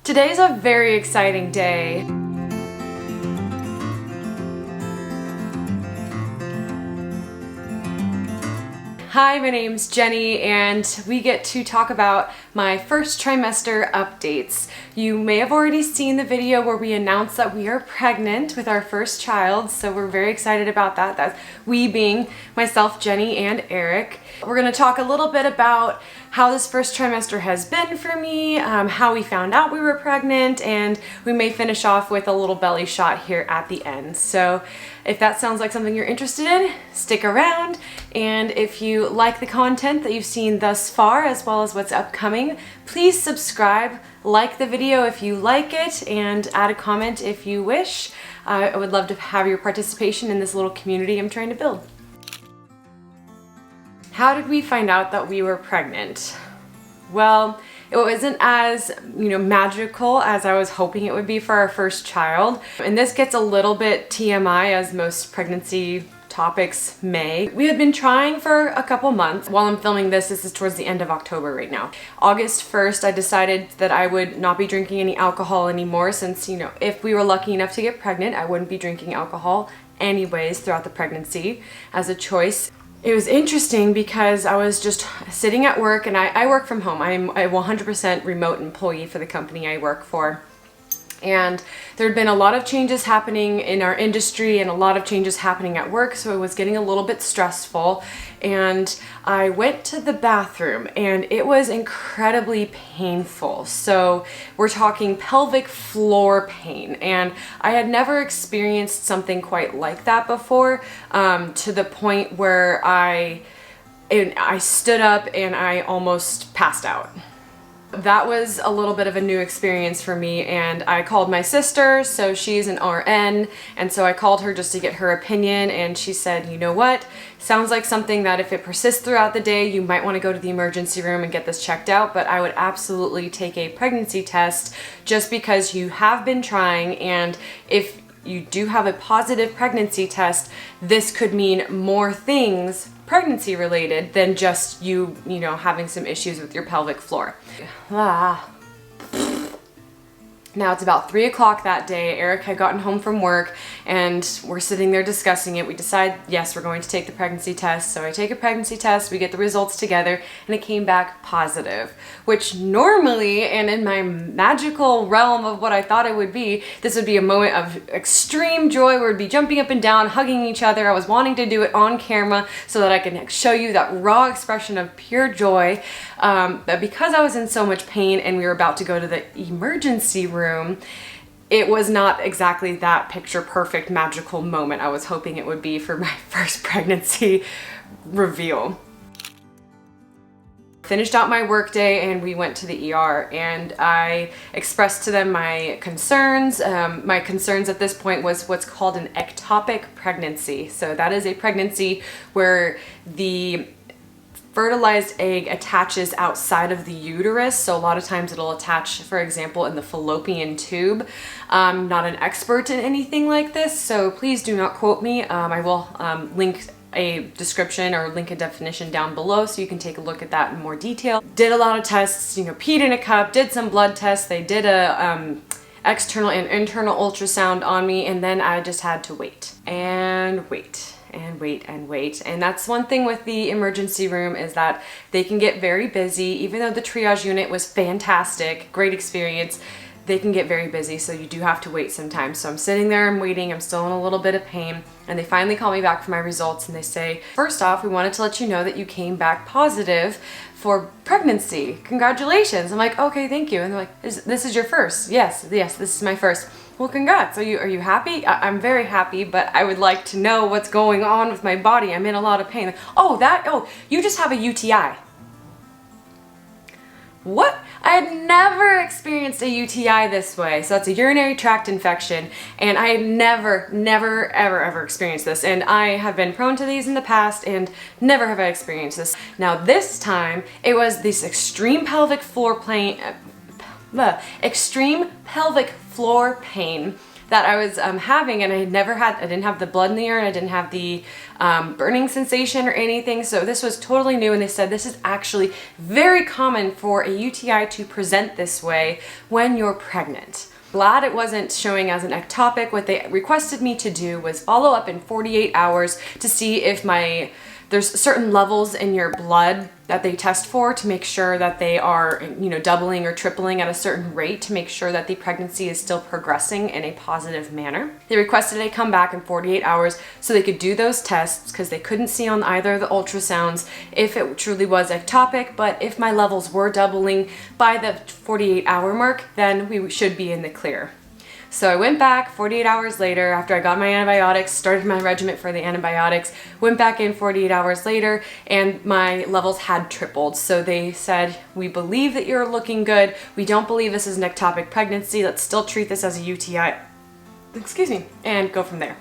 Today's a very exciting day. Hi, my name's Jenny, and we get to talk about my first trimester updates. You may have already seen the video where we announced that we are pregnant with our first child, so we're very excited about that. That's we being myself, Jenny, and Eric. We're going to talk a little bit about how this first trimester has been for me, how we found out we were pregnant, and we may finish off with a little belly shot here at the end. So if that sounds like something you're interested in, stick around. And if you like the content that you've seen thus far, as well as what's upcoming, please subscribe, like the video if you like it, and add a comment if you wish. I would love to have your participation in this little community I'm trying to build. How did we find out that we were pregnant? Well, it wasn't as, magical as I was hoping it would be for our first child. And this gets a little bit TMI, as most pregnancy topics may. We had been trying for a couple months. While I'm filming this is towards the end of October right now. August 1st, I decided that I would not be drinking any alcohol anymore since, if we were lucky enough to get pregnant, I wouldn't be drinking alcohol anyways throughout the pregnancy as a choice. It was interesting because I was just sitting at work, and I work from home. I'm a 100% remote employee for the company I work for. And there had been a lot of changes happening in our industry and a lot of changes happening at work, so it was getting a little bit stressful. And I went to the bathroom and it was incredibly painful. So we're talking pelvic floor pain, and I had never experienced something quite like that before, to the point where I stood up and I almost passed out. That was a little bit of a new experience for me, and I called my sister, so she's an RN, and so I called her just to get her opinion, and she said, you know what, sounds like something that if it persists throughout the day, you might want to go to the emergency room and get this checked out, but I would absolutely take a pregnancy test just because you have been trying, and if you do have a positive pregnancy test, this could mean more things pregnancy related than just you having some issues with your pelvic floor. Now it's about 3 o'clock that day. Eric had gotten home from work and we're sitting there discussing it. We decide, yes, we're going to take the pregnancy test. So I take a pregnancy test, we get the results together, and it came back positive, which normally, and in my magical realm of what I thought it would be, this would be a moment of extreme joy where we'd be jumping up and down, hugging each other. I was wanting to do it on camera so that I can show you that raw expression of pure joy. But because I was in so much pain and we were about to go to the emergency room, it was not exactly that picture perfect magical moment I was hoping it would be for my first pregnancy reveal. Finished out my workday and we went to the ER, and I expressed to them my concerns. My concerns at this point was what's called an ectopic pregnancy. So that is a pregnancy where the fertilized egg attaches outside of the uterus. So a lot of times it'll attach, for example, in the fallopian tube. I'm not an expert in anything like this, so please do not quote me. I will link a description or link a definition down below so you can take a look at that in more detail. Did a lot of tests, peed in a cup, did some blood tests. They did a external and internal ultrasound on me, and then I just had to wait and wait. And wait and wait. And that's one thing with the emergency room, is that they can get very busy. Even though the triage unit was fantastic, great experience, they can get very busy, so you do have to wait sometimes. So I'm sitting there, I'm waiting, I'm still in a little bit of pain, and they finally call me back for my results, and they say, first off, we wanted to let you know that you came back positive for pregnancy. Congratulations. I'm like, okay, thank you. And they're like, this is your first? Yes, this is my first. Well, congrats. Are you happy? I'm very happy, but I would like to know what's going on with my body. I'm in a lot of pain. Oh, you just have a UTI. What? I had never experienced a UTI this way. So that's a urinary tract infection, and I had never, ever experienced this. And I have been prone to these in the past, and never have I experienced this. Now this time, it was this extreme pelvic floor pain that I was having, and I didn't have the blood in the urine, I didn't have the burning sensation or anything, so this was totally new, and they said this is actually very common for a UTI to present this way when you're pregnant. Glad it wasn't showing as an ectopic. What they requested me to do was follow up in 48 hours to see if there's certain levels in your blood that they test for to make sure that they are, doubling or tripling at a certain rate to make sure that the pregnancy is still progressing in a positive manner. They requested I come back in 48 hours so they could do those tests because they couldn't see on either of the ultrasounds if it truly was ectopic, but if my levels were doubling by the 48-hour mark, then we should be in the clear. So I went back 48 hours later after I got my antibiotics, started my regimen for the antibiotics, went back in 48 hours later, and my levels had tripled. So they said, we believe that you're looking good. We don't believe this is an ectopic pregnancy. Let's still treat this as a UTI. Excuse me, and go from there.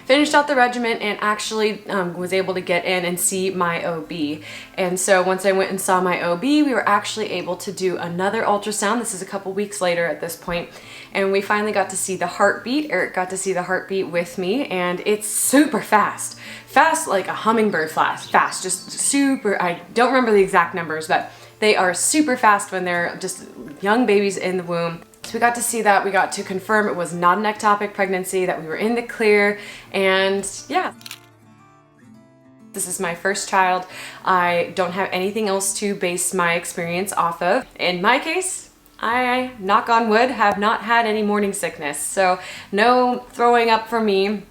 Finished out the regimen and actually was able to get in and see my OB. And so once I went and saw my OB, we were actually able to do another ultrasound. This is a couple weeks later at this point. And we finally got to see the heartbeat. Eric got to see the heartbeat with me, and it's super fast. Fast like a hummingbird fast, just super, I don't remember the exact numbers, but they are super fast when they're just young babies in the womb. So we got to see that, we got to confirm it was not an ectopic pregnancy, that we were in the clear, and yeah. This is my first child. I don't have anything else to base my experience off of. In my case, I, knock on wood, have not had any morning sickness, so no throwing up for me,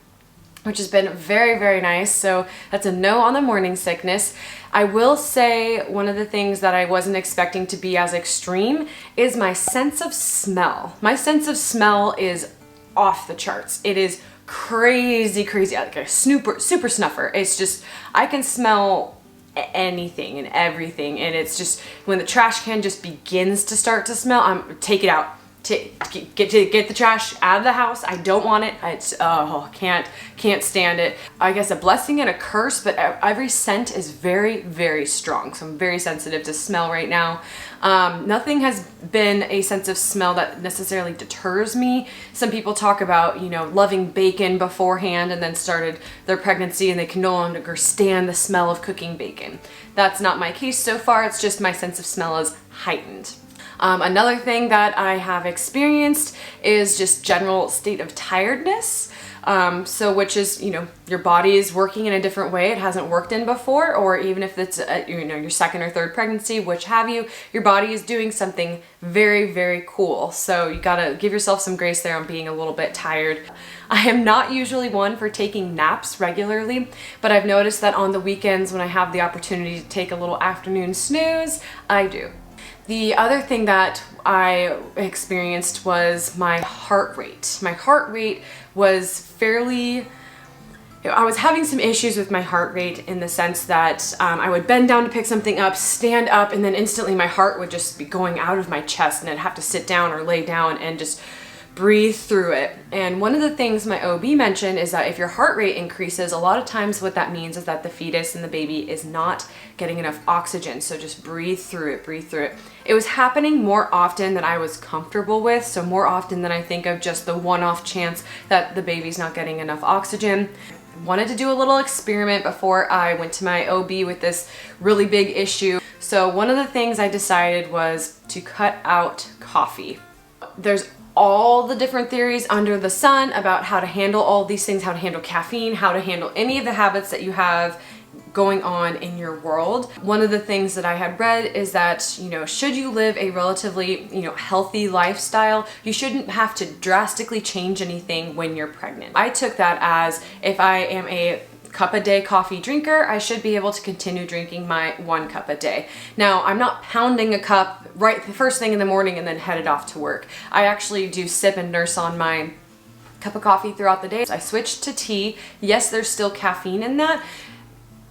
which has been very, very nice. So that's a no on the morning sickness. I will say one of the things that I wasn't expecting to be as extreme is my sense of smell. My sense of smell is off the charts. It is crazy, like a super snuffer. It's just, I can smell anything and everything, and it's just, when the trash can just begins to start to smell, take it out. Get the trash out of the house. I don't want it. Can't stand it. I guess a blessing and a curse, but every scent is very, very strong. So I'm very sensitive to smell right now. Nothing has been a sense of smell that necessarily deters me. Some people talk about, loving bacon beforehand and then started their pregnancy and they can no longer stand the smell of cooking bacon. That's not my case so far. It's just my sense of smell is heightened. Another thing that I have experienced is just general state of tiredness. Which is, your body is working in a different way it hasn't worked in before, or even if it's, your second or third pregnancy, which have you, your body is doing something very, very cool. So you gotta give yourself some grace there on being a little bit tired. I am not usually one for taking naps regularly, but I've noticed that on the weekends when I have the opportunity to take a little afternoon snooze, I do. The other thing that I experienced was my heart rate. My heart rate was I was having some issues with my heart rate in the sense that I would bend down to pick something up, stand up, and then instantly my heart would just be going out of my chest, and I'd have to sit down or lay down and just breathe through it. And one of the things my OB mentioned is that if your heart rate increases, a lot of times what that means is that the fetus and the baby is not getting enough oxygen. So just breathe through it, breathe through it. It was happening more often than I was comfortable with. So more often than I think of just the one-off chance that the baby's not getting enough oxygen. Wanted to do a little experiment before I went to my OB with this really big issue. So one of the things I decided was to cut out coffee. There's all the different theories under the sun about how to handle all these things, how to handle caffeine, how to handle any of the habits that you have going on in your world. One of the things that I had read is that, should you live a relatively, healthy lifestyle, you shouldn't have to drastically change anything when you're pregnant. I took that as, if I am a cup a day coffee drinker, I should be able to continue drinking my 1 cup a day. Now, I'm not pounding a cup right the first thing in the morning and then headed off to work. I actually do sip and nurse on my cup of coffee throughout the day. I switched to tea. Yes, there's still caffeine in that,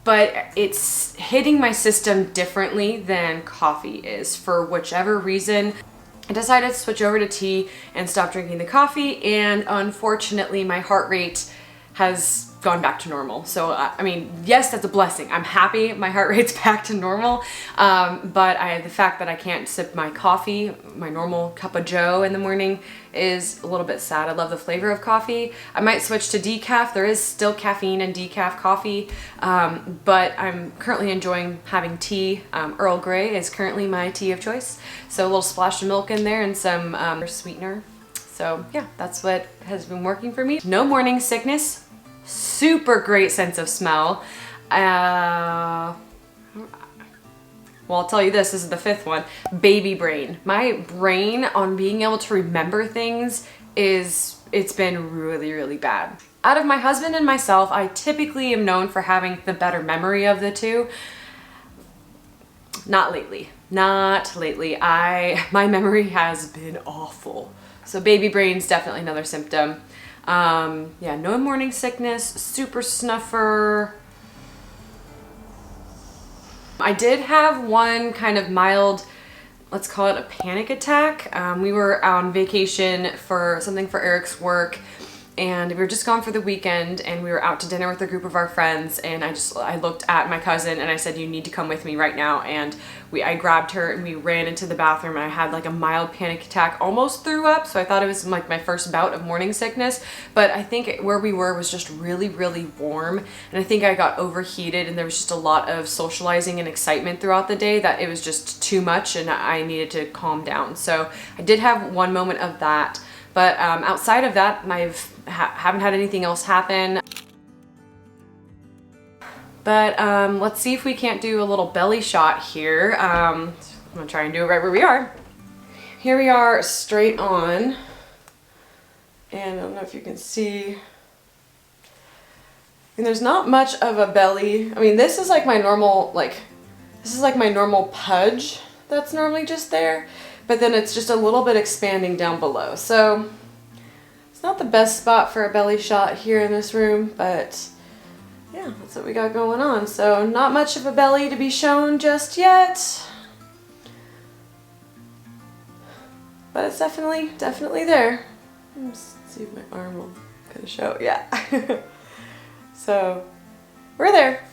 but it's hitting my system differently than coffee is. For whichever reason, I decided to switch over to tea and stop drinking the coffee, and unfortunately my heart rate has gone back to normal. So, I mean, yes, that's a blessing. I'm happy my heart rate's back to normal. But the fact that I can't sip my coffee, my normal cup of joe in the morning, is a little bit sad. I love the flavor of coffee. I might switch to decaf. There is still caffeine in decaf coffee, but I'm currently enjoying having tea. Earl Grey is currently my tea of choice. So a little splash of milk in there and some sweetener. So yeah, that's what has been working for me. No morning sickness, super great sense of smell. Well, I'll tell you this is the fifth one. Baby brain. My brain on being able to remember things it's been really, really bad. Out of my husband and myself, I typically am known for having the better memory of the two. Not lately. Not lately. My memory has been awful. So baby brain's definitely another symptom. Yeah, no morning sickness, super snuffer. I did have one kind of mild, let's call it a panic attack. We were on vacation for something for Eric's work, and we were just gone for the weekend, and we were out to dinner with a group of our friends, and I looked at my cousin and I said, you need to come with me right now. And I grabbed her and we ran into the bathroom, and I had like a mild panic attack, almost threw up. So I thought it was like my first bout of morning sickness, but I think where we were was just really, really warm. And I think I got overheated, and there was just a lot of socializing and excitement throughout the day that it was just too much, and I needed to calm down. So I did have one moment of that. But outside of that, I haven't had anything else happen. But let's see if we can't do a little belly shot here. I'm gonna try and do it right where we are. Here we are straight on. And I don't know if you can see. And there's not much of a belly. I mean, this is like my normal, pudge that's normally just there. But then it's just a little bit expanding down below. So it's not the best spot for a belly shot here in this room, but yeah, that's what we got going on. So not much of a belly to be shown just yet, but it's definitely there. Let's see if my arm will kind of show. Yeah. So we're there.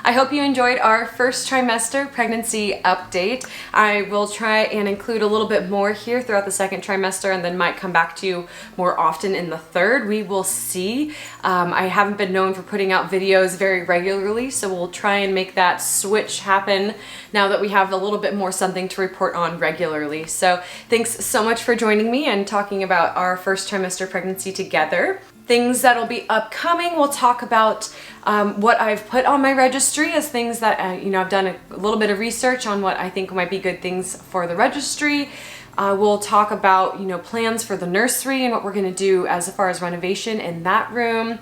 I hope you enjoyed our first trimester pregnancy update. I will try and include a little bit more here throughout the second trimester, and then might come back to you more often in the third. We will see. I haven't been known for putting out videos very regularly, so we'll try and make that switch happen now that we have a little bit more something to report on regularly. So thanks so much for joining me and talking about our first trimester pregnancy together. Things that'll be upcoming, we'll talk about what I've put on my registry as things that, I've done a little bit of research on what I think might be good things for the registry. We'll talk about, plans for the nursery and what we're gonna do as far as renovation in that room.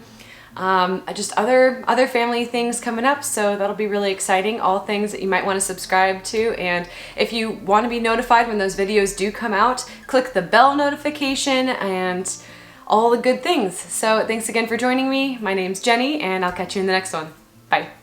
Just other family things coming up, so that'll be really exciting. All things that you might want to subscribe to, and if you want to be notified when those videos do come out, click the bell notification and all the good things. So thanks again for joining me. My name's Jenny, and I'll catch you in the next one. Bye.